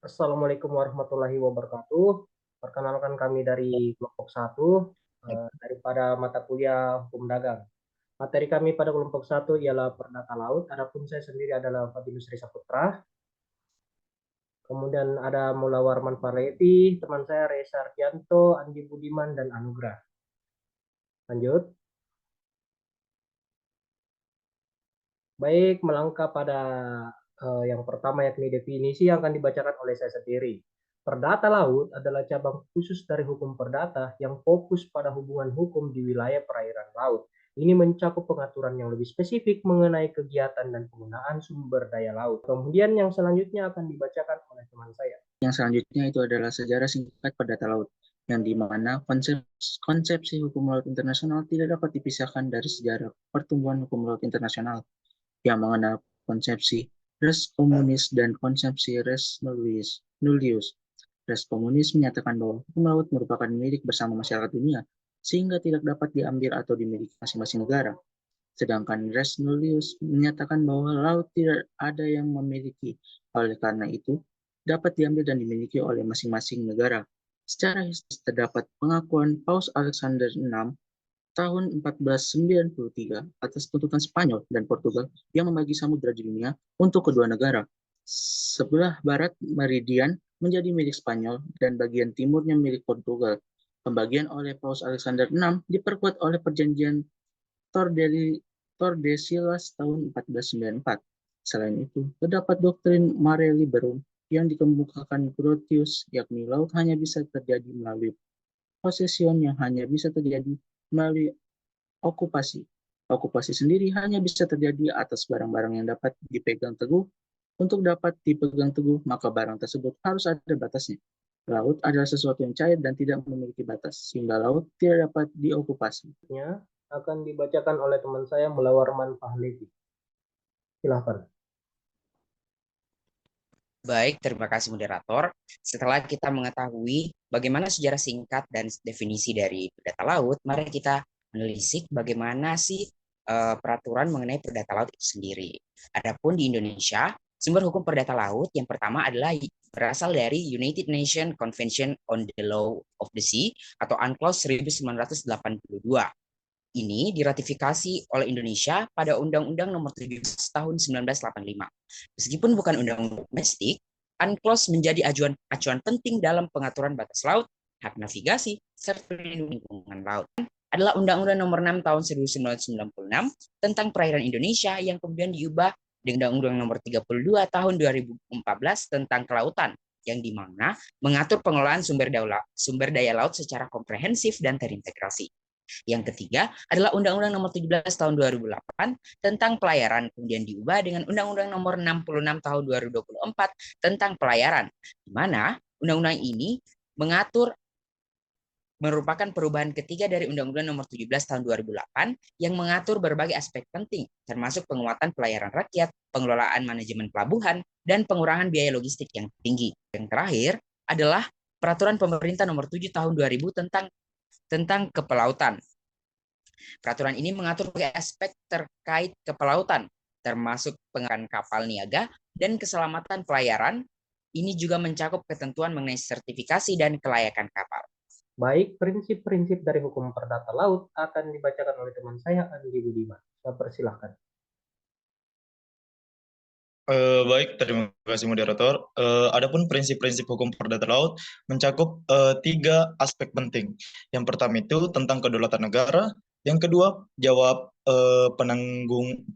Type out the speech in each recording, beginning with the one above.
Assalamualaikum warahmatullahi wabarakatuh. Perkenalkan kami dari kelompok 1 daripada mata kuliah Hukum Dagang. Materi kami pada kelompok 1 ialah Perdata Laut. Adapun saya sendiri adalah Fadilus Risa Putra. Kemudian ada Mula Warman Farlevi, teman saya Reza Ardianto, Andi Budiman, dan Anugrah. Lanjut. Baik, melangkah pada yang pertama yakni definisi yang akan dibacakan oleh saya sendiri. Perdata laut adalah cabang khusus dari hukum perdata yang fokus pada hubungan hukum di wilayah perairan laut. Ini mencakup pengaturan yang lebih spesifik mengenai kegiatan dan penggunaan sumber daya laut. Kemudian yang selanjutnya akan dibacakan oleh teman saya. Yang selanjutnya itu adalah sejarah singkat perdata laut, yang dimana konsepsi hukum laut internasional tidak dapat dipisahkan dari sejarah pertumbuhan hukum laut internasional, yang mengenal konsepsi res communis dan konsepsi res nullius. Res communis menyatakan bahwa hukum laut merupakan milik bersama masyarakat dunia, sehingga tidak dapat diambil atau dimiliki masing-masing negara. Sedangkan res nullius menyatakan bahwa laut tidak ada yang memiliki, oleh karena itu dapat diambil dan dimiliki oleh masing-masing negara. Secara historis terdapat pengakuan Paus Alexander VI tahun 1493 atas tuntutan Spanyol dan Portugal yang membagi samudra di dunia untuk kedua negara. Sebelah barat meridian menjadi milik Spanyol dan bagian timurnya milik Portugal. Pembagian oleh Paus Alexander VI diperkuat oleh perjanjian Tordesillas tahun 1494. Selain itu, terdapat doktrin Mare Liberum yang dikemukakan Grotius, yakni laut hanya bisa terjadi melalui possession yang hanya bisa terjadi melalui okupasi. Okupasi sendiri hanya bisa terjadi atas barang-barang yang dapat dipegang teguh. Untuk dapat dipegang teguh, maka barang tersebut harus ada batasnya. Laut adalah sesuatu yang cair dan tidak memiliki batas, sehingga laut tidak dapat diokupasi. Akan dibacakan oleh teman saya Mula Warman Farlevi. Silahkan. Baik, terima kasih moderator. Setelah kita mengetahui bagaimana sejarah singkat dan definisi dari perdata laut, mari kita menelisik bagaimana sih peraturan mengenai perdata laut itu sendiri. Adapun di Indonesia, sumber hukum perdata laut yang pertama adalah berasal dari United Nations Convention on the Law of the Sea atau UNCLOS 1982. Ini diratifikasi oleh Indonesia pada Undang-Undang Nomor 17 Tahun 1985. Meskipun bukan undang-undang domestik, UNCLOS menjadi acuan penting dalam pengaturan batas laut, hak navigasi, serta perlindungan lingkungan laut. Adalah Undang-Undang Nomor 6 Tahun 1996 tentang perairan Indonesia yang kemudian diubah dengan Undang-Undang Nomor 32 Tahun 2014 tentang kelautan, yang dimana mengatur pengelolaan sumber daya laut secara komprehensif dan terintegrasi. Yang ketiga adalah Undang-Undang Nomor 17 Tahun 2008 tentang pelayaran, kemudian diubah dengan Undang-Undang Nomor 66 Tahun 2024 tentang pelayaran, di mana undang-undang ini merupakan perubahan ketiga dari Undang-Undang Nomor 17 Tahun 2008 yang mengatur berbagai aspek penting, termasuk penguatan pelayaran rakyat, pengelolaan manajemen pelabuhan, dan pengurangan biaya logistik yang tinggi. Yang terakhir adalah Peraturan Pemerintah Nomor 7 Tahun 2000 tentang kepelautan. Peraturan ini mengatur berbagai aspek terkait kepelautan, termasuk penggunaan kapal niaga dan keselamatan pelayaran. Ini juga mencakup ketentuan mengenai sertifikasi dan kelayakan kapal. Baik, prinsip-prinsip dari hukum perdata laut akan dibacakan oleh teman saya, Andi Budiman. Saya persilahkan. Baik, terima kasih moderator. Adapun prinsip-prinsip hukum perdata laut mencakup 3 aspek penting. Yang pertama itu tentang kedaulatan negara, yang kedua jawab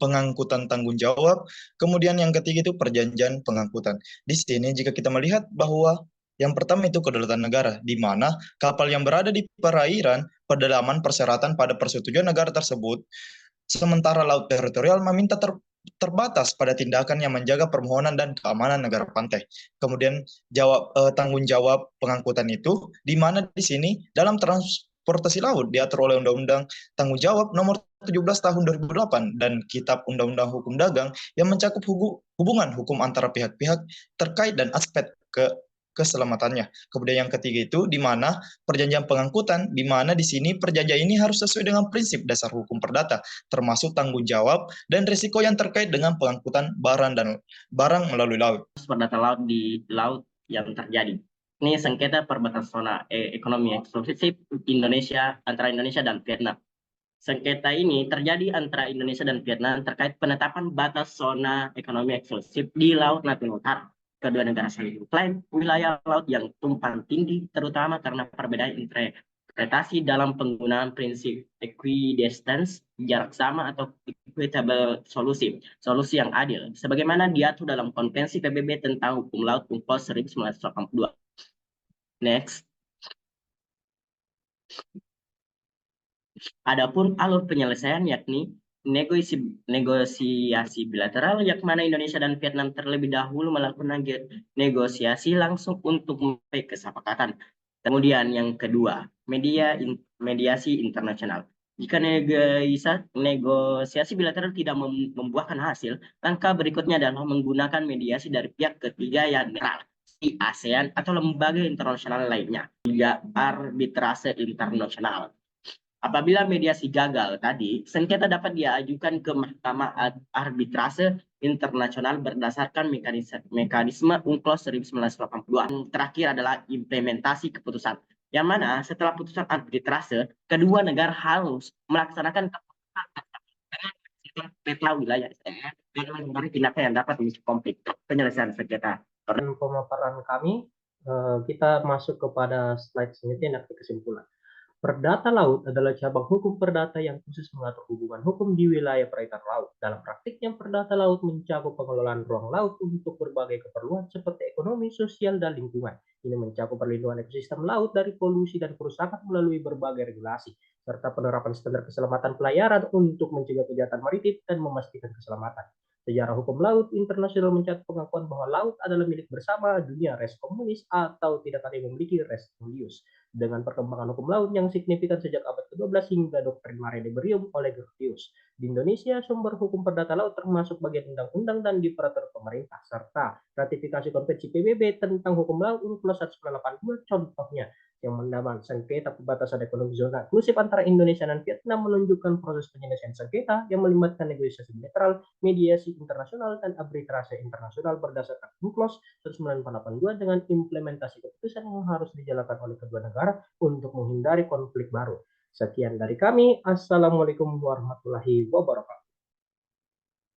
pengangkutan tanggung jawab, kemudian yang ketiga itu perjanjian pengangkutan. Di sini jika kita melihat bahwa yang pertama itu kedaulatan negara, di mana kapal yang berada di perairan pedalaman persyaratan pada persetujuan negara tersebut, sementara laut teritorial meminta terbatas pada tindakan yang menjaga permohonan dan keamanan negara pantai. Kemudian tanggung jawab pengangkutan itu, di mana di sini dalam transportasi laut diatur oleh Undang-Undang Tanggung Jawab Nomor 17 Tahun 2008 dan Kitab Undang-Undang Hukum Dagang yang mencakup hubungan hukum antara pihak-pihak terkait dan aspek keselamatannya. Kemudian yang ketiga itu di mana perjanjian pengangkutan, di mana di sini perjanjian ini harus sesuai dengan prinsip dasar hukum perdata, termasuk tanggung jawab dan risiko yang terkait dengan pengangkutan barang melalui laut. Perdata laut di laut yang terjadi. Ini sengketa perbatasan zona ekonomi eksklusif Indonesia antara Indonesia dan Vietnam. Sengketa ini terjadi antara Indonesia dan Vietnam terkait penetapan batas zona ekonomi eksklusif di Laut Natuna Utara. Kedua negara saling mengklaim wilayah laut yang tumpang tindih, terutama karena perbedaan interpretasi dalam penggunaan prinsip equidistance, jarak sama, atau equitable solusi, solusi yang adil, sebagaimana diatur dalam Konvensi PBB tentang Hukum Laut UNCLOS 1982. Next. Adapun alur penyelesaian yakni negosiasi bilateral, yang mana Indonesia dan Vietnam terlebih dahulu melakukan negosiasi langsung untuk mencapai kesepakatan. Kemudian yang kedua, mediasi internasional. Jika negosiasi bilateral tidak membuahkan hasil, langkah berikutnya adalah menggunakan mediasi dari pihak ketiga yang netral, di ASEAN atau lembaga internasional lainnya, hingga arbitrase internasional. Apabila mediasi gagal tadi, sengketa dapat diajukan ke Mahkamah Arbitrase Internasional berdasarkan mekanisme UNCLOS 1982. Yang terakhir adalah implementasi keputusan, yang mana setelah putusan arbitrase, kedua negara harus melaksanakan peta wilayah dan menghindari tindakan yang dapat memicu konflik. Penyelesaian sengketa. Dan pemaparan kami, kita masuk kepada slide selanjutnya, nanti kesimpulan. Perdata laut adalah cabang hukum perdata yang khusus mengatur hubungan hukum di wilayah perairan laut. Dalam praktiknya, perdata laut mencakup pengelolaan ruang laut untuk berbagai keperluan seperti ekonomi, sosial, dan lingkungan. Ini mencakup perlindungan ekosistem laut dari polusi dan kerusakan melalui berbagai regulasi, serta penerapan standar keselamatan pelayaran untuk mencegah kejahatan maritim dan memastikan keselamatan. Sejarah hukum laut internasional mencatat pengakuan bahwa laut adalah milik bersama dunia res communis atau tidak ada yang memiliki res nullius. Dengan perkembangan hukum laut yang signifikan sejak abad ke-12 hingga doktrin Mare Liberum oleh Grotius. Di Indonesia, sumber hukum perdata laut termasuk bagian undang-undang dan di peraturan pemerintah, serta ratifikasi konvensi PBB tentang hukum laut UNCLOS 1982 contohnya, yang mendapat sengketa perbatasan ekonomi zona eksklusif antara Indonesia dan Vietnam menunjukkan proses penyelesaian sengketa yang melibatkan negosiasi bilateral, mediasi internasional, dan arbitrase internasional berdasarkan UNCLOS 1982 dengan implementasi keputusan yang harus dijalankan oleh kedua negara untuk menghindari konflik baru. Sekian dari kami. Assalamualaikum warahmatullahi wabarakatuh.